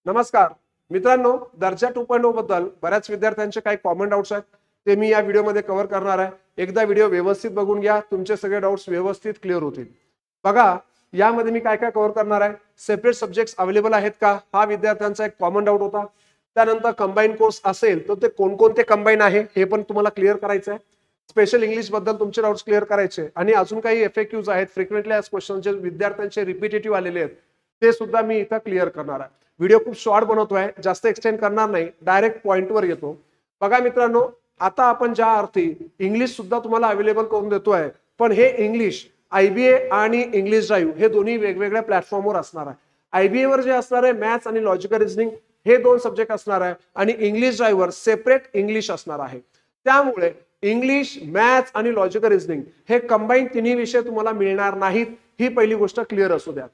नमस्कार मित्रांनो, दर्जा 2.0 बद्दल बऱ्याच विद्यार्थ्यांचे काही कॉमन डाउट्स आहेत, ते मी या व्हिडिओमध्ये कव्हर करणार आहे। एकदा व्हिडिओ व्यवस्थित बघून घ्या, तुमचे सगळे डाउट्स व्यवस्थित क्लिअर होतील। बघा, यामध्ये मी काय काय कव्हर करणार आहे। सेपरेट सब्जेक्ट्स अवेलेबल आहेत का, हा विद्यार्थ्यांचा एक कॉमन डाउट होता। त्यानंतर कंबाईन कोर्स असेल तर ते कोणकोणते कंबाईन आहे हे पण तुम्हाला क्लिअर करायचं आहे। स्पेशल इंग्लिश बद्दल तुमचे डाउट्स क्लिअर करायचे आणि अजून काही एफएक्यूज आहेत, फ्रिक्वेंटली आस्क्ड क्वेश्चन जे विद्यार्थ्यांचे रिपीटेटिव्ह आलेले आहेत, ते सुद्धा मी इथं क्लिअर करणार आहे। व्हिडिओ खूप शॉर्ट बनवतोय, जास्त एक्सटेंड करणार नाही, डायरेक्ट पॉइंटवर येतो। बघा मित्रांनो, आता आपण ज्या अर्थी इंग्लिश सुद्धा तुम्हाला अवेलेबल करून देतोय, पण हे इंग्लिश आयबीए आणि इंग्लिश ड्राईव्ह हे दोन्ही वेगवेगळ्या प्लॅटफॉर्मवर असणार आहे। आयबीए वर जे असणार आहे मॅथ्स आणि लॉजिकल रिझनिंग हे दोन सब्जेक्ट असणार आहे आणि इंग्लिश ड्राईव्ह वर सेपरेट इंग्लिश असणार आहे। त्यामुळे इंग्लिश, मॅथ्स आणि लॉजिकल रिझनिंग हे कंबाईन तिन्ही विषय तुम्हाला मिळणार नाहीत, ही पहिली गोष्ट क्लिअर असू द्या।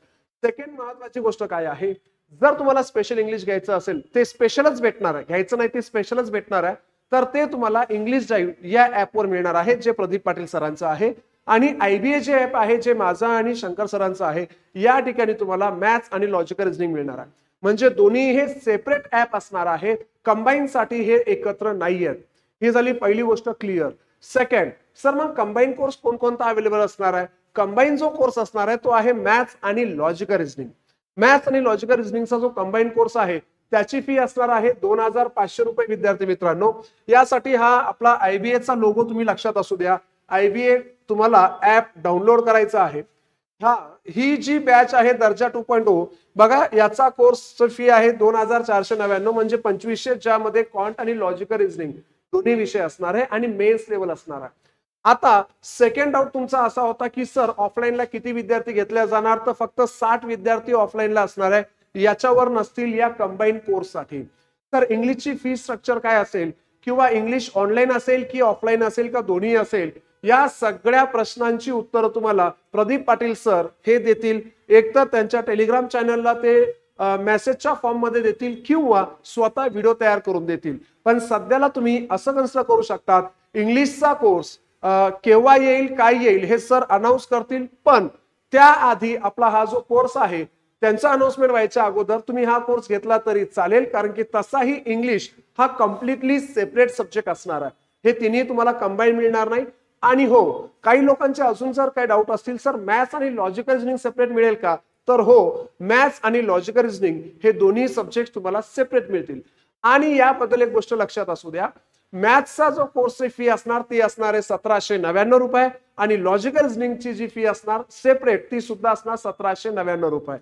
सेकंड महत्त्वाची गोष्ट काय आहे, जर तुम्हाला स्पेशल इंग्लिश घ्यायचं असेल ते स्पेशलच भेटणार आहे, घ्यायचं नाही ते स्पेशलच भेटणार आहे, तर ते तुम्हाला इंग्लिश ड्राईव्ह या ऍपवर मिळणार आहे, जे प्रदीप पाटील सरांचं आहे। आणि आयबीए जे ऍप आहे, जे माझा आणि शंकर सरांचं आहे, या ठिकाणी तुम्हाला मॅथ्स आणि लॉजिकल रिझनिंग मिळणार आहे। म्हणजे दोन्ही हे सेपरेट ऍप असणार आहे, कंबाईन साठी हे एकत्र नाही आहेत। ही झाली पहिली गोष्ट क्लिअर। सेकंड, सर मग कंबाईन कोर्स कोणकोणता अवेलेबल असणार आहे? कंबाईन जो कोर्स असणार आहे तो आहे मॅथ्स आणि लॉजिकल रिझनिंग। मॅथ्स आणि लॉजिकल रिझनिंगचा जो कंबाईन कोर्स आहे त्याची फी असणार आहे 2500 रुपये विद्यार्थी मित्रांनो। यासाठी हा आपला आयबीए चा लोगो तुम्ही लक्षात असू द्या। आयबीए तुम्हाला ऍप डाउनलोड करायचा आहे। ही जी बॅच आहे दर्जा 2.0, बघा याचा कोर्स फी आहे 2499, म्हणजे 2500, ज्यामध्ये क्वांट आणि लॉजिकल रिझनिंग दोन्ही विषय असणार आहे आणि मेन्स लेवल असणार आहे। आता सेकंड डाउट तुमचा असा होता की सर ऑफलाईनला किती विद्यार्थी घेतले जाणार, तर फक्त 60 विद्यार्थी ऑफलाईनला असणार आहे, याच्यावर नसतील या कंबाईन कोर्ससाठी। तर इंग्लिशची फी स्ट्रक्चर काय असेल, किंवा इंग्लिश ऑनलाईन असेल की ऑफलाईन असेल का दोन्ही असेल, या सगळ्या प्रश्नांची उत्तरं तुम्हाला प्रदीप पाटील सर हे देतील। एक तर त्यांच्या टेलिग्राम चॅनलला ते मेसेजच्या फॉर्म मध्ये देतील किंवा स्वतः व्हिडिओ तयार करून देतील। पण सध्याला तुम्ही असं कन्सिडर करू शकता, इंग्लिशचा कोर्स केव्हा येईल काय येईल हे सर अनाउन्स करतील, पण त्याआधी आपला हा जो कोर्स आहे त्यांचा अनाउन्समेंट व्हायच्या अगोदर तुम्ही हा कोर्स घेतला तरी चालेल, कारण की तसाही इंग्लिश हा कम्प्लिटली सेपरेट सब्जेक्ट असणार आहे, हे तिन्ही तुम्हाला कंबाईन मिळणार नाही। आणि हो, काही लोकांचे अजून जर काही डाऊट असतील, सर मॅथ्स आणि लॉजिकल रिझनिंग सेपरेट मिळेल का, तर हो, मॅथ्स आणि लॉजिकल रिझनिंग हे दोन्ही सब्जेक्ट तुम्हाला सेपरेट मिळतील। आणि याबद्दल एक गोष्ट लक्षात असू द्या, मॅथ्सचा जो कोर्सची फी असणार ती असणार आहे 1799 रुपये आणि लॉजिकल रिझनिंगची जी फी असणार सेपरेट ती सुद्धा असणार 1799 रुपये।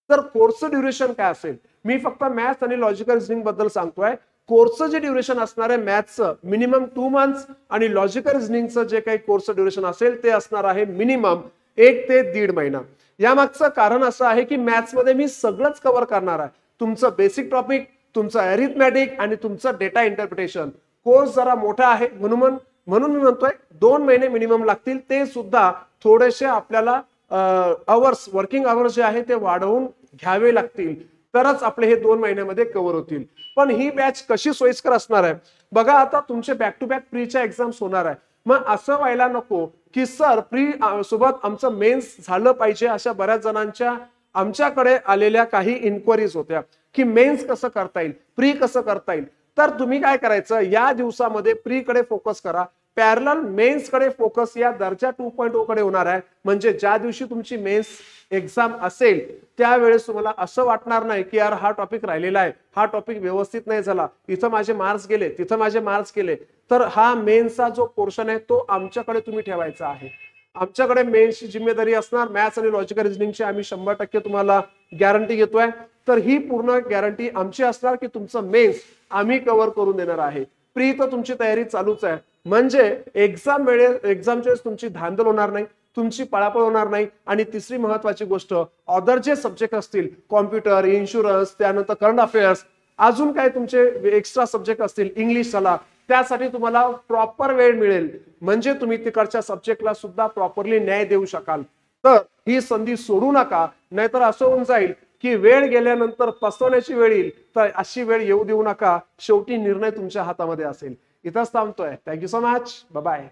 तर कोर्सचं ड्युरेशन काय असेल, मी फक्त मॅथ्स आणि लॉजिकल रिझनिंग बद्दल सांगतोय। कोर्सचं जे ड्युरेशन असणार आहे मॅथ्सचं मिनिमम 2 मंथ्स आणि लॉजिकल रिझनिंगचं जे काही कोर्सचं ड्युरेशन असेल ते असणार आहे मिनिमम 1 ते 1.5 महिना। यामागचं कारण असं आहे की मॅथ्स मध्ये मी सगळंच कव्हर करणार आहे, तुमचं बेसिक टॉपिक, तुमचं अरिथमॅटिक आणि तुमचं डेटा इंटरप्रिटेशन। कोर्स जरा मोठा आहे, म्हणून मी म्हणतोय 2 महिने मिनिमम लागतील, ते सुद्धा थोडेसे आपल्याला अवर्स, वर्किंग अवर्स जे आहे ते वाढवून घ्यावे लागतील, तरच आपले हे 2 महिन्यामध्ये कव्हर होतील। पण ही बॅच कशी सोयीस्कर असणार आहे, बघा आता तुमचे बॅक टू बॅक प्रीच्या एक्झाम्स होणार आहे, मग असं व्हायला नको की सर प्री सोबत आमचं मेन्स झालं पाहिजे। अशा बऱ्याच जणांच्या आमच्याकडे आलेल्या काही इन्क्वायरीज होत्या की मेन्स कसं करता येईल, प्री कसं करता येईल। तर तुम्ही काय करायचं, या दिवसामध्ये प्री कडे फोकस करा, पॅरलल मेन्स कडे फोकस या दर्जा 2.0 कडे होणार आहे। म्हणजे ज्या दिवशी तुमची मेन्स एक्झाम असेल त्यावेळेस तुम्हाला असं वाटणार नाही की यार हा टॉपिक राहिलेला आहे, हा टॉपिक व्यवस्थित नाही झाला, इथं माझे मार्क्स गेले, तिथं माझे मार्क्स गेले। तर हा मेन्सचा जो पोर्शन आहे तो आमच्याकडे तुम्ही ठेवायचा आहे। आमच्याकडे मेन्सची जिम्मेदारी असणार, मॅथ्स आणि लॉजिकल रिझनिंगची आम्ही 100% तुम्हाला गॅरंटी घेतोय। तर ही पूर्ण गॅरंटी आमची असणार की तुमचं मेन्स आम्ही कव्हर करून देणार आहे। प्री तर तुमची तयारी चालूच आहे, म्हणजे एक्झामच्या वेळेस तुमची धांदल होणार नाही, तुमची पळापळ होणार नाही। आणि तिसरी महत्वाची गोष्ट, अदर जे सब्जेक्ट असतील, कॉम्प्युटर, इन्शुरन्स, त्यानंतर करंट अफेअर्स, अजून काय तुमचे एक्स्ट्रा सब्जेक्ट असतील, इंग्लिश झाला, त्यासाठी तुम्हाला प्रॉपर वेळ मिळेल, म्हणजे तुम्ही तिकडच्या सब्जेक्टला सुद्धा प्रॉपरली न्याय देऊ शकाल। तर ही संधी सोडू नका, नाहीतर असं होऊन जाईल की वेळ गेल्यानंतर पसवण्याची वेळ येईल, तर अशी वेळ येऊ देऊ नका। शेवटी निर्णय तुमच्या हातामध्ये असेल। इथंच थांबतोय। Thank you so much, bye bye.